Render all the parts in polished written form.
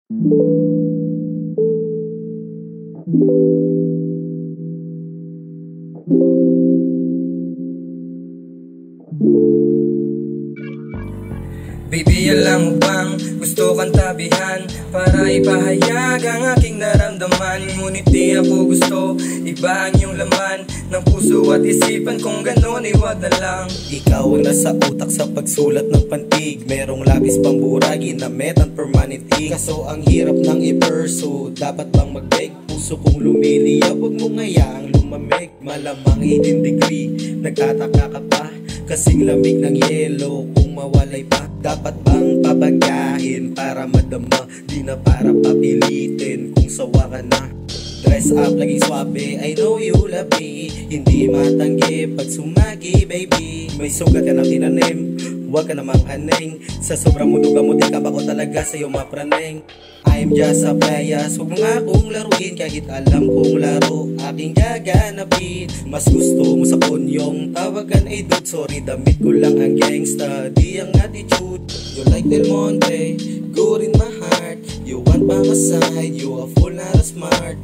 Baby, alam mo bang gusto kang tabihan para ipahayag ang aking naramdaman. Ngunit di ako gusto, iba ang iyong laman ng puso at isipan, kung ganon ay wag na lang. Ikaw ang nasa utak sa pagsulat ng pantig, merong labis pang buragi na metan permanent ink. Kaso ang hirap ng i-perso, dapat bang mag-beg? Puso kong lumiliyab, wag mo ngayaang lumamig. Malamang 18 degree, nagtataka ka pa kasing lamig ng yelo kung mawalay pa. Dapat bang pabagahin para madama, di na para papilitin kung sawa ka na. Dress up laging swabe, I know you love me, hindi matanggi pag sumagi baby. May sugat ka ng tinanim, huwag ka namang aneng. Sa sobrang mundo gamuti ka ba ko talaga sa'yo mapraneng. I'm just a playas, huwag mo nga akong laruin, kahit alam kong laro aking gaganapin. Mas gusto mo sa konyong tawagan ay dude, sorry damit ko lang ang gangsta, di ang attitude. You like Del Monte, good in my heart, you want by my side, you a fool not a smart.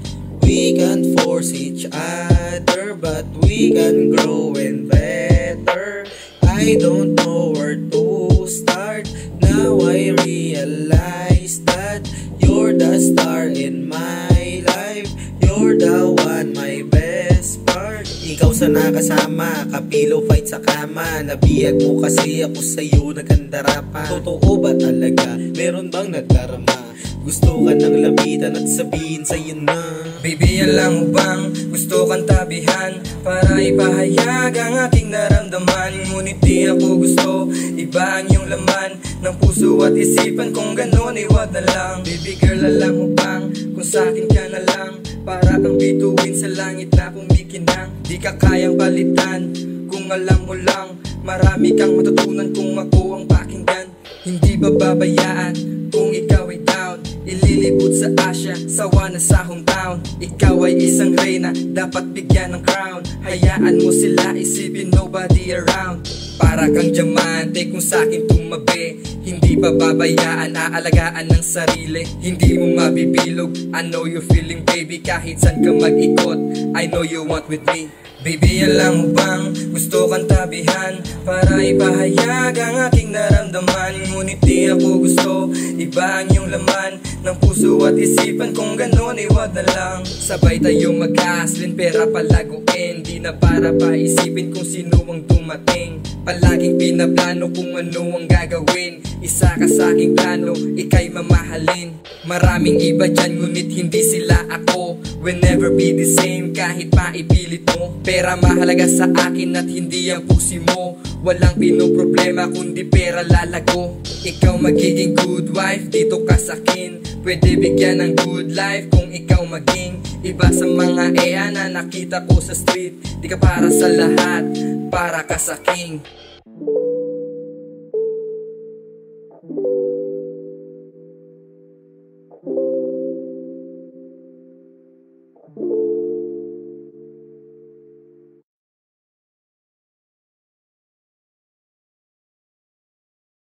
We can force each other, but we can grow and better. I don't know where to start, now I realize that you're the star in my life, you're the one, my best part. Ikaw sa nakasama, kapilo fight sa kama, nabiyag mo kasi ako sa'yo nagkandara pa. Totoo ba talaga, meron bang nagdarama? Gusto ka nang lapitan at sabihin sa'yo na. Baby, alam mo bang gusto kang tabihan para ipahayag ang aking naramdaman. Ngunit di ako gusto, iba ang iyong laman ng puso at isipan, kung ganon ay wag na lang. Baby girl, alam mo bang kung sa'kin ka na lang, para kang bituin sa langit na kumikinang. Di ka kayang palitan kung alam mo lang, marami kang matutunan kung ako ang pakinggan. Hindi ba babayaan kung ikaw ay down, ililibot sa Asia, sawa na sa hometown. Ikaw ay isang reyna, dapat bigyan ng crown. Hayaan mo sila isipin nobody around. Para kang diamante kung sa'kin tumabi, hindi pa babayaan, aalagaan ng sarili. Hindi mo mabibilog, I know you're feeling baby, kahit saan ka mag-ikot, I know you want with me. Baby, alam mo bang gusto kang tabihan para ipahayag ang aking naramdaman. Ngunit di ako gusto, iba ang iyong laman ng puso at isipan, kung ganon ay wag na lang. Sabay tayong mag-hustlin, pera palaguin, di na para pa isipin kung sino ang dumating. Palaging pinaplano kung ano ang gagawin, isa ka sa aking plano, ika'y mamahalin. Maraming iba dyan ngunit hindi sila ako, will never be the same kahit maipilit mo. Pera mahalaga sa akin at hindi ang pusi mo, walang pinoproblema kundi pera lalago. Ikaw magiging good wife, dito ka sakin, pwede bigyan ng good life kung ikaw maging iba sa mga na nakita ko sa street. Di ka para sa lahat, para ka sa king.